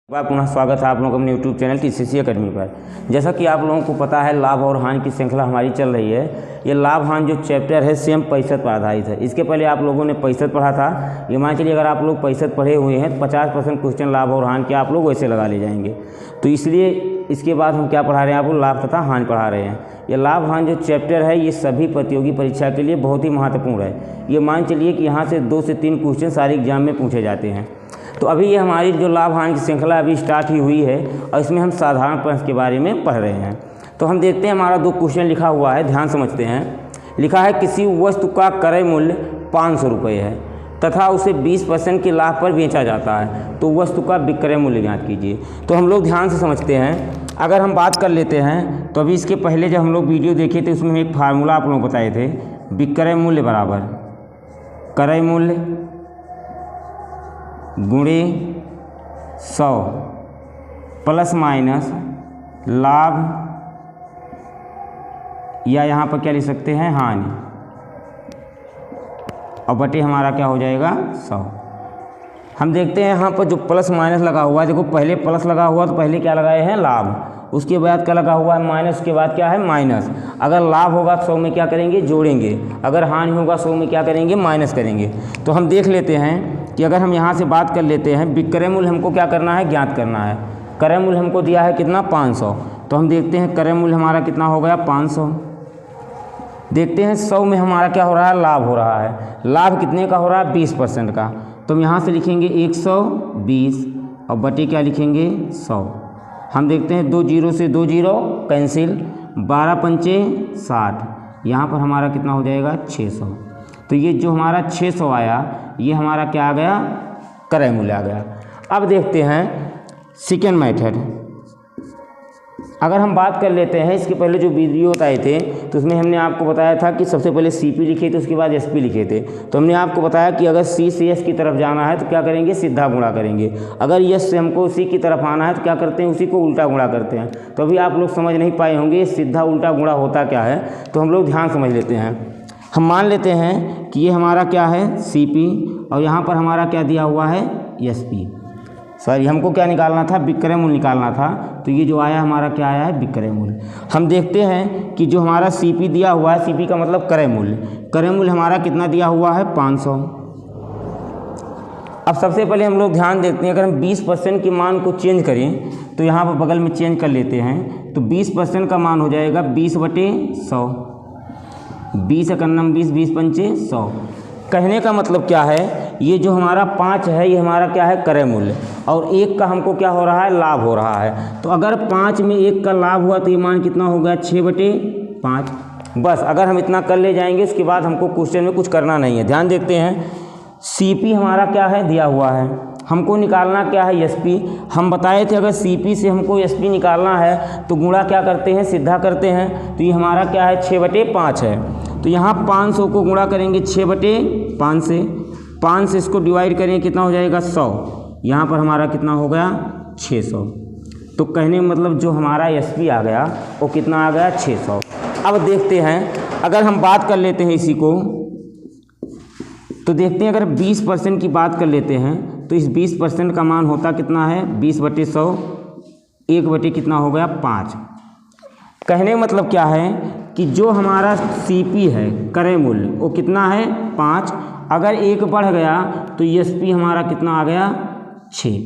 बार पुनः स्वागत है आप लोगों का अपने यूट्यूब चैनल TCC अकेडमी पर। जैसा कि आप लोगों को पता है लाभ और हानि की श्रृंखला हमारी चल रही है। ये लाभ हानि जो चैप्टर है सेम प्रतिशत पर आधारित है। इसके पहले आप लोगों ने प्रतिशत पढ़ा था। ये मान चलिए अगर आप लोग प्रतिशत पढ़े हुए हैं तो 50% क्वेश्चन लाभ और हानि के आप लोग वैसे लगा ले जाएंगे। तो इसलिए इसके बाद हम क्या पढ़ा रहे हैं, आपको लाभ तथा हानि पढ़ा रहे हैं। ये लाभ हानि जो चैप्टर है ये सभी प्रतियोगी परीक्षा के लिए बहुत ही महत्वपूर्ण है। ये मान चलिए कि यहाँ से 2 से 3 क्वेश्चन सारे एग्जाम में पूछे जाते हैं। तो अभी ये हमारी जो लाभ हानि की श्रृंखला अभी स्टार्ट ही हुई है और इसमें हम साधारण प्रश्न के बारे में पढ़ रहे हैं। तो हम देखते हैं हमारा 2 क्वेश्चन लिखा हुआ है, ध्यान समझते हैं। लिखा है किसी वस्तु का क्रय मूल्य 500 रुपये है तथा उसे 20% के लाभ पर बेचा जाता है, तो वस्तु का विक्रय मूल्य ज्ञात कीजिए। तो हम लोग ध्यान से समझते हैं। अगर हम बात कर लेते हैं तो अभी इसके पहले जब हम लोग वीडियो देखे थे उसमें एक फार्मूला आप लोगों को बताए थे, विक्रय मूल्य बराबर क्रय मूल्य गुणे 100 प्लस माइनस लाभ या यहाँ पर क्या लिख सकते हैं हानि, और बटे हमारा क्या हो जाएगा 100। हम देखते हैं यहाँ पर जो प्लस माइनस लगा हुआ है, देखो पहले प्लस लगा हुआ तो पहले क्या लगाए हैं लाभ, उसके बाद क्या लगा हुआ है माइनस, उसके बाद क्या है माइनस। अगर लाभ होगा 100 में क्या करेंगे जोड़ेंगे, अगर हानि होगा 100 में क्या करेंगे माइनस करेंगे। तो हम देख लेते हैं कि अगर हम यहाँ से बात कर लेते हैं विक्रय मूल्य हमको क्या करना है ज्ञात करना है। क्रय मूल्य हमको दिया है कितना 500, तो हम देखते हैं क्रय मूल्य हमारा कितना हो गया 500। देखते हैं 100 में हमारा क्या हो रहा है लाभ हो रहा है। लाभ कितने का हो रहा है 20% का, तो हम यहाँ से लिखेंगे 120 और बटे क्या लिखेंगे 100। हम देखते हैं 2 जीरो से 2 जीरो कैंसिल, 12 पंचे 60, यहाँ पर हमारा कितना हो जाएगा 600। तो ये जो हमारा 600 आया ये हमारा क्या आ गया क्रय मूल्य आ गया। अब देखते हैं सेकेंड मेथड। अगर हम बात कर लेते हैं इसके पहले जो वीडियो बताए थे तो उसमें हमने आपको बताया था कि सबसे पहले CP लिखे थे उसके बाद SP लिखे थे। तो हमने आपको बताया कि अगर C से S की तरफ जाना है तो क्या करेंगे सीधा गुणा करेंगे, अगर S से हमको C की तरफ आना है तो क्या करते हैं उसी को उल्टा गुणा करते हैं। तो अभी आप लोग समझ नहीं पाए होंगे सीधा उल्टा गुणा होता क्या है, तो हम लोग ध्यान समझ लेते हैं। हम मान लेते हैं कि ये हमारा क्या है CP और यहाँ पर हमारा क्या दिया हुआ है SP। सॉरी हमको क्या निकालना था विक्रय मूल्य निकालना था, तो ये जो आया हमारा क्या आया है विक्रय मूल्य। हम देखते हैं कि जो हमारा CP दिया हुआ है, CP का मतलब क्रय मूल्य, क्रय मूल्य हमारा कितना दिया हुआ है 500। अब सबसे पहले हम लोग ध्यान देते हैं अगर हम 20% के मान को चेंज करें तो यहाँ पर बगल में चेंज कर लेते हैं, तो 20% का मान हो जाएगा 20/100, 20 एकन्नम 20, 20 पंचे 100। कहने का मतलब क्या है, ये जो हमारा 5 है ये हमारा क्या है क्रय मूल्य और 1 का हमको क्या हो रहा है लाभ हो रहा है। तो अगर 5 में 1 का लाभ हुआ तो ये मान कितना हो गया 6/5। बस अगर हम इतना कर ले जाएंगे उसके बाद हमको क्वेश्चन में कुछ करना नहीं है। ध्यान देखते हैं CP हमारा क्या है दिया हुआ है, हमको निकालना क्या है SP। हम बताए थे अगर CP से हमको SP निकालना है तो गुणा क्या करते हैं सीधा करते हैं, तो ये हमारा क्या है 6/5 है। तो यहाँ 500 को गुणा करेंगे 6/5 से, 5 से इसको डिवाइड करेंगे कितना हो जाएगा 100, यहाँ पर हमारा कितना हो गया 600। तो कहने मतलब जो हमारा SP आ गया वो कितना आ गया 600। अब देखते हैं अगर हम बात कर लेते हैं इसी को, तो देखते हैं अगर 20% की बात कर लेते हैं तो इस 20% का मान होता कितना है 20/100, 1 कितना हो गया 5। कहने का मतलब क्या है कि जो हमारा CP है क्रय मूल्य वो कितना है 5, अगर 1 बढ़ गया तो SP हमारा कितना आ गया 6।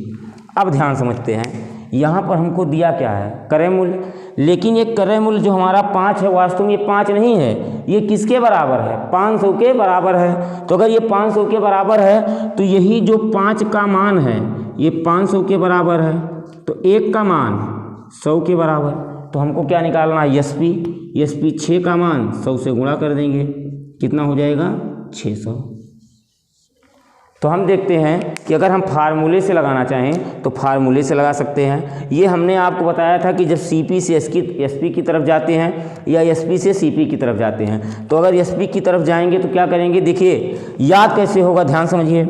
अब ध्यान समझते हैं यहाँ पर हमको दिया क्या है क्रय मूल्य, लेकिन ये क्रय मूल्य जो हमारा 5 है वास्तव में ये 5 नहीं है, ये किसके बराबर है 500 के बराबर है। तो अगर ये 500 के बराबर है तो यही जो 5 का मान है ये 500 के बराबर है, तो 1 का मान 100 के बराबर। तो हमको क्या निकालना है SP 6 का मान 100 से गुणा कर देंगे कितना हो जाएगा 600। तो हम देखते हैं कि अगर हम फार्मूले से लगाना चाहें तो फार्मूले से लगा सकते हैं। ये हमने आपको बताया था कि जब CP से SP की तरफ जाते हैं या SP से CP की तरफ जाते हैं, तो अगर SP की तरफ जाएंगे तो क्या करेंगे, देखिए याद कैसे होगा ध्यान समझिए।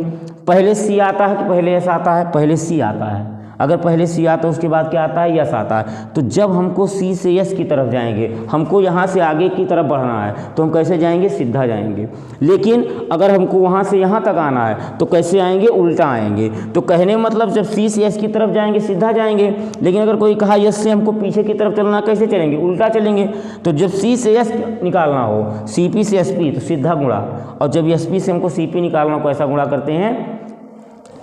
पहले C आता है कि पहले S आता है, पहले C आता है। अगर पहले सी आता है उसके बाद क्या आता है, यस आता है। तो जब हमको सी से यस की तरफ जाएंगे, हमको यहाँ से आगे की तरफ बढ़ना है तो हम कैसे जाएंगे, सीधा जाएंगे। लेकिन अगर हमको वहाँ से यहाँ तक आना है तो कैसे आएंगे, उल्टा आएंगे। तो कहने मतलब जब सी से यस की तरफ जाएंगे सीधा जाएंगे, लेकिन अगर कोई कहा यस से हमको पीछे की तरफ चलना, कैसे चलेंगे, उल्टा चलेंगे। तो जब सी से यस निकालना हो, सी पी से एस पी, तो सीधा गुणा, और जब एस पी से हमको सी पी निकालना हो, कैसा गुणा करते हैं,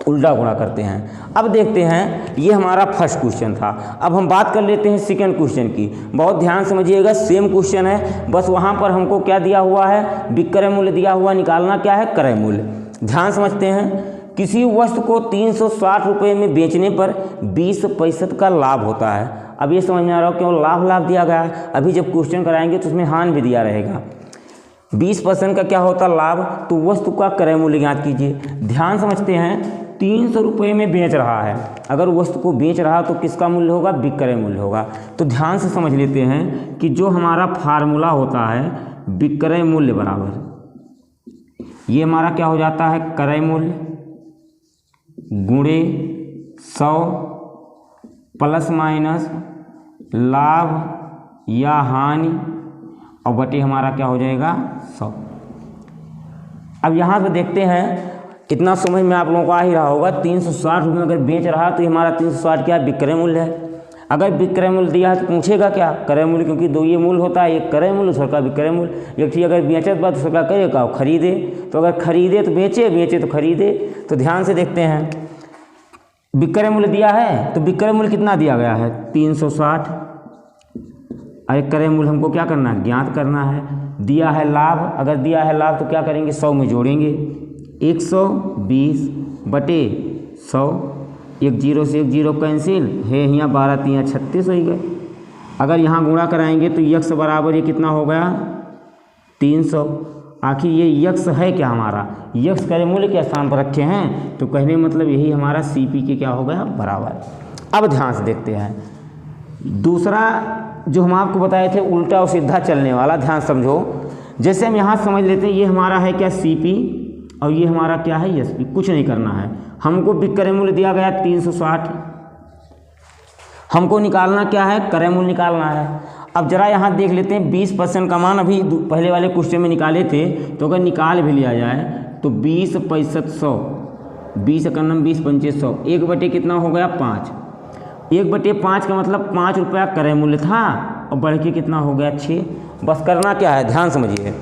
उल्टा गुणा करते हैं। अब देखते हैं, ये हमारा फर्स्ट क्वेश्चन था। अब हम बात कर लेते हैं सेकंड क्वेश्चन की। बहुत ध्यान समझिएगा, सेम क्वेश्चन है, बस वहाँ पर हमको क्या दिया हुआ है, विक्रय मूल्य दिया हुआ, निकालना क्या है, क्रय मूल्य। ध्यान समझते हैं। किसी वस्तु को 360 रुपये में बेचने पर 20% का लाभ होता है। अब ये समझ में आ रहा हो क्यों लाभ दिया गया है। अभी जब क्वेश्चन कराएंगे तो उसमें हानि भी दिया रहेगा। 20% का क्या होता है, लाभ। तो वस्तु का क्रय मूल्य ज्ञात कीजिए। ध्यान समझते हैं, 300 रुपये में बेच रहा है, अगर वस्तु को बेच रहा तो किसका मूल्य होगा, विक्रय मूल्य होगा। तो ध्यान से समझ लेते हैं कि जो हमारा फार्मूला होता है विक्रय मूल्य बराबर, ये हमारा क्या हो जाता है, क्रय मूल्य गुणे 100 प्लस माइनस लाभ या हानि, और बटे हमारा क्या हो जाएगा, 100। अब यहाँ पे देखते हैं, इतना समझ में आप लोगों को आ ही रहा होगा। 360 रुपये अगर बेच रहा तो हमारा 360 क्या विक्रय मूल्य है। अगर विक्रय मूल्य दिया है तो पूछेगा क्या, क्रय मूल्य, क्योंकि दो ये मूल्य होता है, एक क्रय मूल्य दूसरा का विक्रय मूल्य। एक ठीक अगर बेचत बात दूसरा करेगा खरीदे, तो अगर खरीदे तो बेचे, बेचे तो खरीदे। तो ध्यान से देखते हैं, विक्रय मूल्य दिया है तो विक्रय मूल्य कितना दिया गया है, 360। अरे क्रय मूल्य हमको क्या करना है, ज्ञात करना है। दिया है लाभ, अगर दिया है लाभ तो क्या करेंगे, 100 में जोड़ेंगे, 120 बटे 100, एक जीरो से एक जीरो कैंसिल है, यहाँ 12 3 36 हो गए। अगर यहाँ गुणा कराएंगे तो यक्स बराबर ये कितना हो गया, 300। आखिर ये यक्स है क्या हमारा, यक्स क्रय मूल्य के स्थान पर रखे हैं, तो कहने मतलब यही हमारा सीपी के क्या हो गया, बराबर। अब ध्यान से देखते हैं दूसरा जो हम आपको बताए थे, उल्टा और सीधा चलने वाला। ध्यान समझो, जैसे हम यहाँ समझ लेते हैं, ये हमारा है क्या, सीपी, और ये हमारा क्या है, एसपी। कुछ नहीं करना है, हमको विक्रय मूल्य दिया गया 360, हमको निकालना क्या है, क्रय मूल्य निकालना है। अब जरा यहाँ देख लेते हैं, 20% का मान अभी पहले वाले क्वेश्चन में निकाले थे, तो अगर निकाल भी लिया जाए तो 20 पैंसठ 100, 20 एकन्नम 20 पंचे 100, 1 बटे कितना हो गया, 5। 1 बटे 5 का मतलब 5 रुपया क्रय मूल्य था, और बढ़ के कितना हो गया, 6। बस करना क्या है, ध्यान समझिए,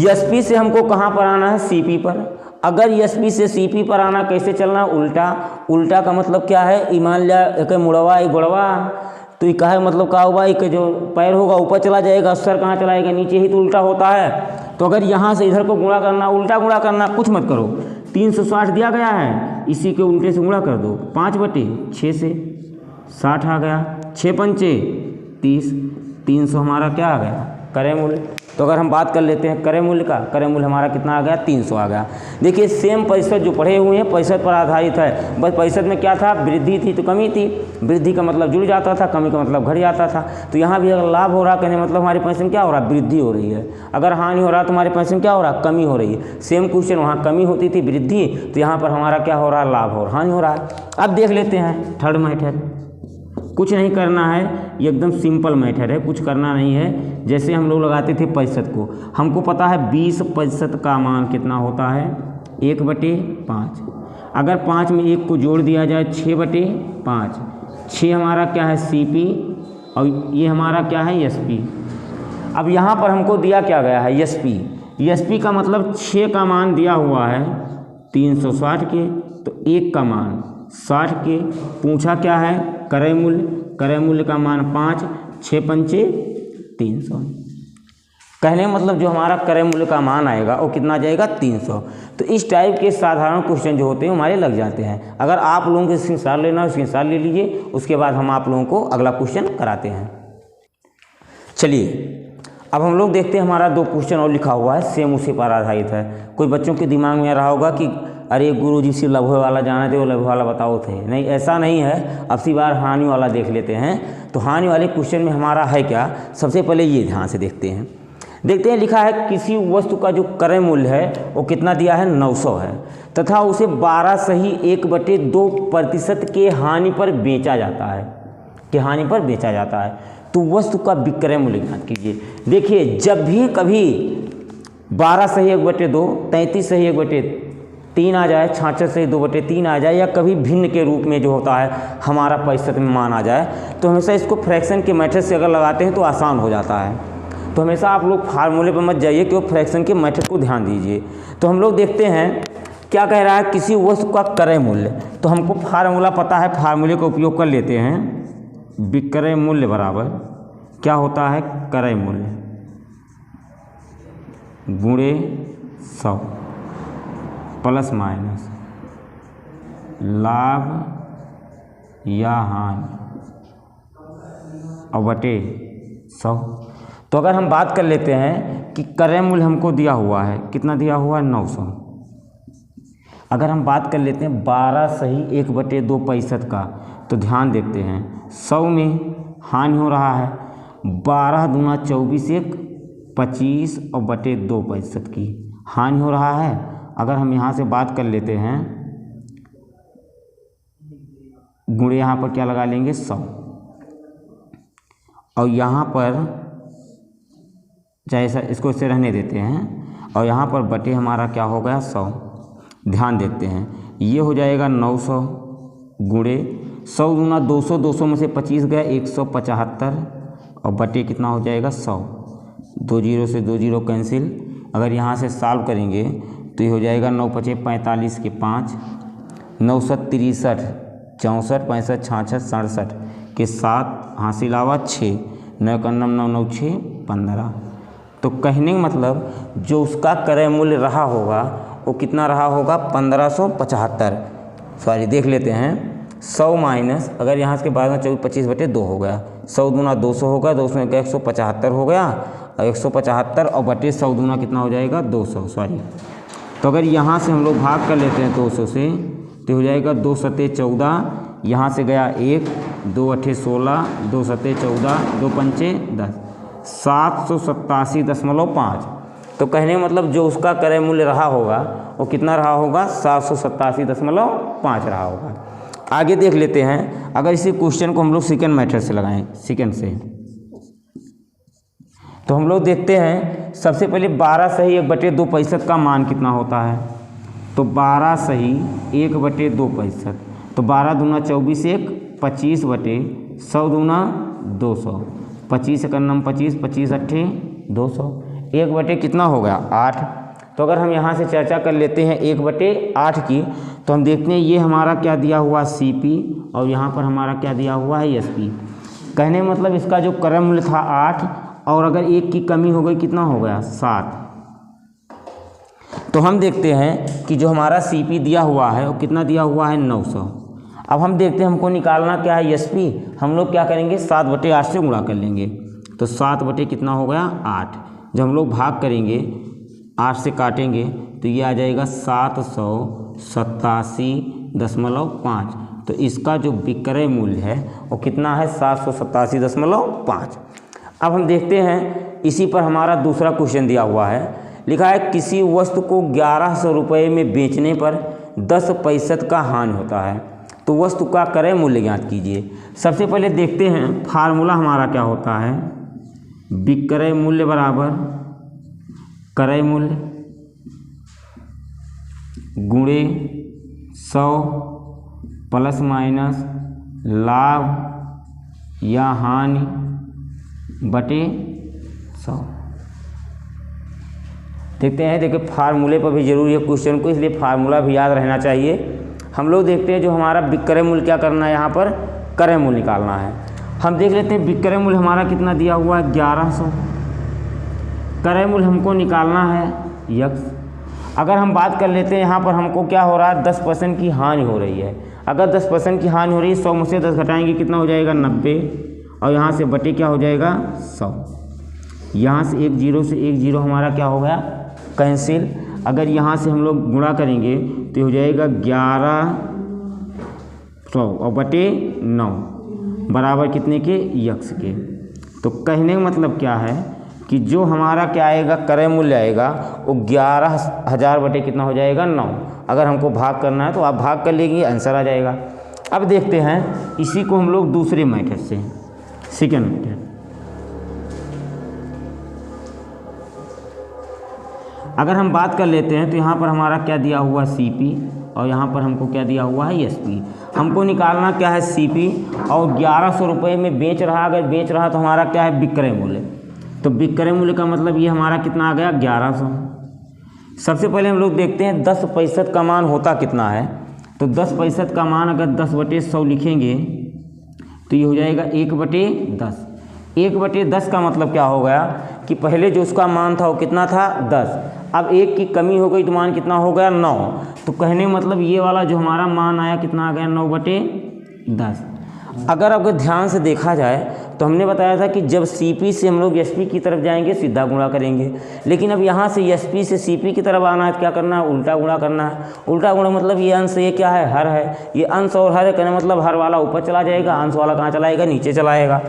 एसपी से हमको कहाँ पर आना है, सीपी पर। अगर एसपी से सीपी पर आना, कैसे चलना, उल्टा। उल्टा का मतलब क्या है, ईमान लिया एक मुड़वा एक गुड़वा, तो ये कहा मतलब क्या हुआ, एक जो पैर होगा ऊपर चला जाएगा, सर कहाँ चलाएगा, नीचे ही तो उल्टा होता है। तो अगर यहाँ से इधर को गुणा करना, उल्टा गुणा करना, कुछ मत करो, 360 दिया गया है, इसी के उल्टे से गुणा कर दो, 5 बटे 6 से 60 आ गया, 6 पंचे 30, 300 हमारा क्या आ गया, क्रय मूल्य। तो अगर हम बात कर लेते हैं क्रय मूल्य का, क्रय मूल्य हमारा कितना आ गया, 300 आ गया। देखिए सेम पैंसठ जो पढ़े हुए हैं, पैंसठ पर आधारित है, बस पैंसठ में क्या था, वृद्धि थी तो कमी थी, वृद्धि का मतलब जुड़ जाता था, कमी का मतलब घट जाता था। तो यहाँ भी अगर लाभ हो रहा, कहने मतलब हमारे पैसे में क्या हो रहा, वृद्धि हो रही है। अगर हानि हो रहा तो हमारे पैसे में क्या हो रहा, कमी हो रही है। सेम क्वेश्चन, वहाँ कमी होती थी, वृद्धि, तो यहाँ पर हमारा क्या हो रहा, लाभ और हानि हो रहा है। अब देख लेते हैं थर्ड मैथड, कुछ नहीं करना है, ये एकदम सिंपल मैथड है, कुछ करना नहीं है। जैसे हम लोग लगाते थे पैंसठ को, हमको पता है 20% का मान कितना होता है, 1 बटे 5। अगर 5 में 1 को जोड़ दिया जाए, 6 बटे 5, 6 हमारा क्या है, सीपी, और ये हमारा क्या है, एसपी। अब यहाँ पर हमको दिया क्या गया है, एसपी। एसपी का मतलब 6 का मान दिया हुआ है 360 के, तो 1 का मान 60 के, पूछा क्या है, क्रय मूल्य। क्रय मूल्य का मान 5, 6 पंचे 300। कहने मतलब जो हमारा क्रय मूल्य का मान आएगा वो कितना जाएगा, 300। तो इस टाइप के साधारण क्वेश्चन जो होते हैं हमारे लग जाते हैं। अगर आप लोगों को स्क्रीनशॉट लेना है, स्क्रीनशॉट ले लीजिए, उसके बाद हम आप लोगों को अगला क्वेश्चन कराते हैं। चलिए अब हम लोग देखते हैं, हमारा 2 क्वेश्चन और लिखा हुआ है, सेम उसी पर आधारित है। कोई बच्चों के दिमाग में आ रहा होगा कि अरे गुरुजी सिर्फ लभ्य वाला जाना थे, वो लभ्य वाला बताओ थे। नहीं, ऐसा नहीं है। अब सी बार हानि वाला देख लेते हैं। तो हानि वाले क्वेश्चन में हमारा है क्या, सबसे पहले ये ध्यान से देखते हैं। देखते हैं, लिखा है किसी वस्तु का जो क्रय मूल्य है वो कितना दिया है, 900 है, तथा उसे 12/2% के हानि पर बेचा जाता है, तो वस्तु का विक्रय मूल्य ज्ञात कीजिए। देखिए, जब भी कभी 12/1/2, 33/1/3 आ जाए, 66/2/3 आ जाए, या कभी भिन्न के रूप में जो होता है हमारा प्रतिशत में मान आ जाए, तो हमेशा इसको फ्रैक्शन के मेथड से अगर लगाते हैं तो आसान हो जाता है। तो हमेशा आप लोग फार्मूले पर मत जाइए, क्योंकि फ्रैक्शन के मेथड को ध्यान दीजिए। तो हम लोग देखते हैं क्या कह रहा है, किसी वस्तु का क्रय मूल्य, तो हमको फार्मूला पता है, फार्मूले का उपयोग कर लेते हैं। विक्रय मूल्य बराबर क्या होता है, क्रय मूल्य गुणे 100 प्लस माइनस लाभ या हानि और बटे 100। तो अगर हम बात कर लेते हैं कि क्रय मूल्य हमको दिया हुआ है, कितना दिया हुआ है, 900। अगर हम बात कर लेते हैं 12/1/2% का, तो ध्यान देखते हैं 100 में हानि हो रहा है 12 दूना 24, 1 25 और बटे 2% की हानि हो रहा है। अगर हम यहाँ से बात कर लेते हैं, गुणे यहाँ पर क्या लगा लेंगे, 100, और यहाँ पर चाहे इसको इससे रहने देते हैं, और यहाँ पर बटे हमारा क्या हो गया, 100। ध्यान देखते हैं, ये हो जाएगा 900 गुणे 100 दूना 200, 200 में से 25 गया 175, और बटे कितना हो जाएगा, 100। 2 0 से 2 0 कैंसिल। अगर यहाँ से सॉल्व करेंगे तो ये हो जाएगा 9 5 45 के 5, 9 7 63, 64 65 66 67 के 7 हासिल आवा 6, 9 का 9 9 9 6 15। तो कहने का मतलब जो उसका क्रय मूल्य रहा होगा वो कितना रहा होगा, 1575। सॉरी, देख लेते हैं, 100 माइनस, अगर यहाँ के बाद में 24/25/2 हो गया, 100 दूना 200 होगा, 200 में 175 हो गया, और 175 और बटे 100 दूना कितना हो जाएगा, 200। सॉरी, तो अगर यहाँ से हम लोग भाग कर लेते हैं 200 से, तो हो जाएगा 2 सत्ते 14, यहाँ से गया 1, 2 अठे 16, 2 सत्ते 14, 2 पंचे 10, 787.5। तो कहने का मतलब जो उसका क्रय मूल्य रहा होगा वो कितना रहा होगा, 787.5 रहा होगा। आगे देख लेते हैं, अगर इसी क्वेश्चन को हम लोग सेकंड मेथड से लगाएं, सेकंड से, तो हम लोग देखते हैं सबसे पहले 12/1/2% का मान कितना होता है, तो 12/1/2%, तो 12 दूना 24, 1 25 बटे 100 दूना 200, 25 का 9 25, 25 अट्ठे 200, 1 बटे कितना हो गया, 8। तो अगर हम यहाँ से चर्चा कर लेते हैं 1/8 की, तो हम देखते हैं ये हमारा क्या दिया हुआ, CP, और यहाँ पर हमारा क्या दिया हुआ है, SP। कहने का मतलब इसका जो क्रय मूल्य था 8, और अगर 1 की कमी हो गई, कितना हो गया, 7। तो हम देखते हैं कि जो हमारा CP दिया हुआ है वो कितना दिया हुआ है, 900। अब हम देखते हैं हमको निकालना क्या है, SP। हम लोग क्या करेंगे, 7/8 से गुणा कर लेंगे, तो 7 बटे कितना हो गया, 8। जब हम लोग भाग करेंगे 8 से काटेंगे तो ये आ जाएगा 787.5। तो इसका जो विक्रय मूल्य है वो कितना है, 787.5। अब हम देखते हैं, इसी पर हमारा दूसरा क्वेश्चन दिया हुआ है, लिखा है किसी वस्तु को 1100 रुपये में बेचने पर 10% का हानि होता है, तो वस्तु का क्रय मूल्य ज्ञात कीजिए। सबसे पहले देखते हैं फार्मूला हमारा क्या होता है, विक्रय मूल्य बराबर क्रय मूल्य गुणे 100 प्लस माइनस लाभ या हानि बटे 100। देखते हैं, देखिए फार्मूले पर भी जरूरी है क्वेश्चन को, इसलिए फार्मूला भी याद रहना चाहिए। हम लोग देखते हैं जो हमारा विक्रय मूल्य क्या करना है, यहाँ पर क्रय मूल्य निकालना है। हम देख लेते हैं विक्रय मूल्य हमारा कितना दिया हुआ है, 1100। क्रय मूल्य हमको निकालना है x। अगर हम बात कर लेते हैं यहाँ पर हमको क्या हो रहा है, 10% की हानि हो रही है। अगर 10% की हानि हो रही है, 100 में से 10 घटाएंगे कितना हो जाएगा, 90, और यहाँ से बटे क्या हो जाएगा, 100। यहाँ से 1 0 से 1 0 हमारा क्या हो गया, कैंसिल। अगर यहाँ से हम लोग गुणा करेंगे तो हो जाएगा 1100 और बटे 9 बराबर कितने के, x के। तो कहने का मतलब क्या है कि जो हमारा क्या आएगा क्रय मूल्य आएगा वो 11,000 बटे कितना हो जाएगा 9। अगर हमको भाग करना है तो आप भाग कर लेंगे, आंसर आ जाएगा। अब देखते हैं इसी को हम लोग दूसरे मेथड से, सेकेंड मेथड। अगर हम बात कर लेते हैं तो यहाँ पर हमारा क्या दिया हुआ CP और यहाँ पर हमको क्या दिया हुआ है SP। हमको निकालना क्या है CP और 1100 रुपये में बेच रहा, अगर बेच रहा तो हमारा क्या है विक्रय मूल्य। तो विक्रय मूल्य का मतलब ये हमारा कितना आ गया 1100। सबसे पहले हम लोग देखते हैं 10% का मान होता कितना है। तो 10% का मान अगर 10/100 लिखेंगे तो ये हो जाएगा 1/10। 1/10 का मतलब क्या हो गया कि पहले जो उसका मान था वो कितना था 10, अब 1 की कमी हो गई तो मान कितना हो गया 9। तो कहने मतलब ये वाला जो हमारा मान आया कितना आ गया 9/10। अगर ध्यान से देखा जाए तो हमने बताया था कि जब CP से हम लोग SP की तरफ जाएंगे सीधा गुणा करेंगे, लेकिन अब यहाँ से SP से CP की तरफ आना है तो क्या करना है उल्टा गुणा करना है। उल्टा गुणा मतलब ये अंश ये क्या है हर है, ये अंश और हर है, कहने मतलब हर वाला ऊपर चला जाएगा, अंश वाला कहाँ चलाएगा नीचे चलाएगा।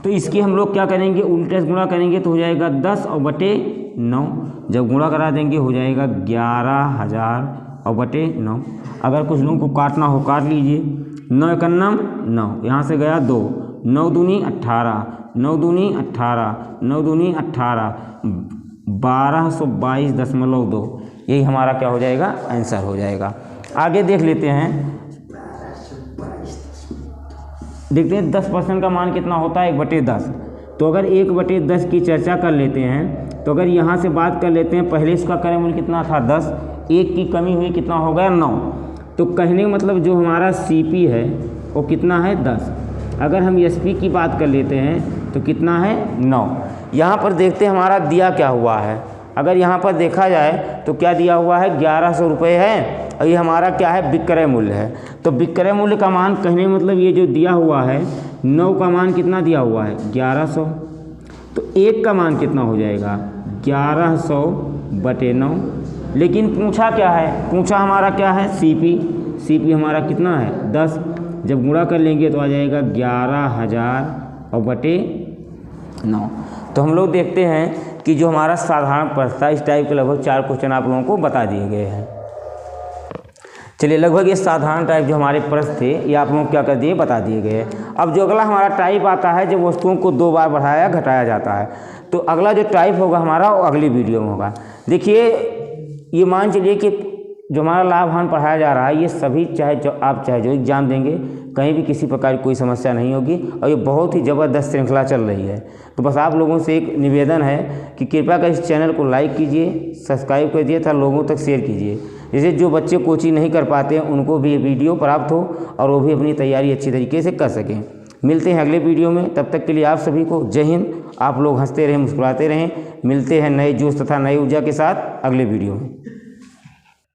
तो इसकी हम लोग क्या करेंगे उल्टे से गुणा करेंगे तो हो जाएगा 10 और बटे 9। जब गुणा करा देंगे हो जाएगा 11,000 और बटे 9। अगर कुछ लोगों को काटना हो काट लीजिए। 9 एकन्नम 9, यहाँ से गया 2, 9 दूनी 18, 9 दूनी 18, 9 दूनी 18, 1222.2। यही हमारा क्या हो जाएगा आंसर हो जाएगा। आगे देख लेते हैं, देखते हैं 10% का मान कितना होता है 1/10। तो अगर 1/10 की चर्चा कर लेते हैं तो अगर यहाँ से बात कर लेते हैं, पहले इसका क्रय मूल्य कितना था 10, 1 की कमी हुई कितना हो गया 9। तो कहने का मतलब जो हमारा CP है वो कितना है 10। अगर हम SP की बात कर लेते हैं तो कितना है 9। यहाँ पर देखते हैं हमारा दिया क्या हुआ है। अगर यहाँ पर देखा जाए तो क्या दिया हुआ है 1100 रुपये है और ये हमारा क्या है विक्रय मूल्य है। तो विक्रय मूल्य का मान कहने मतलब ये जो दिया हुआ है 9 का मान कितना दिया हुआ है 1100। तो 1 का मान कितना हो जाएगा 1100/9। लेकिन पूछा क्या है, पूछा हमारा क्या है CP हमारा कितना है 10। जब गुणा कर लेंगे तो आ जाएगा 11,000 और बटे 9। तो हम लोग देखते हैं कि जो हमारा साधारण प्रश्न था इस टाइप के लगभग 4 क्वेश्चन आप लोगों को बता दिए गए हैं। चलिए लगभग ये साधारण टाइप जो हमारे प्रश्न थे ये आप लोगों को क्या कर दिए बता दिए गए। अब जो अगला हमारा टाइप आता है जब वस्तुओं को 2 बार बढ़ाया घटाया जाता है, तो अगला जो टाइप होगा हमारा वो अगली वीडियो में होगा। देखिए ये मान चलिए कि जो हमारा लाभ हानि पढ़ाया जा रहा है ये सभी चाहे जो एग्जाम देंगे कहीं भी किसी प्रकार की कोई समस्या नहीं होगी और ये बहुत ही ज़बरदस्त श्रृंखला चल रही है। तो बस आप लोगों से एक निवेदन है कि कृपया कर इस चैनल को लाइक कीजिए, सब्सक्राइब कर दिए तथा लोगों तक शेयर कीजिए, जिससे जो बच्चे कोचिंग नहीं कर पाते हैं उनको भी ये वीडियो प्राप्त हो और वो भी अपनी तैयारी अच्छी तरीके से कर सकें। मिलते हैं अगले वीडियो में, तब तक के लिए आप सभी को जय हिंद। आप लोग हंसते रहें, मुस्कुराते रहें। मिलते हैं नए जोश तथा नई ऊर्जा के साथ अगले वीडियो में।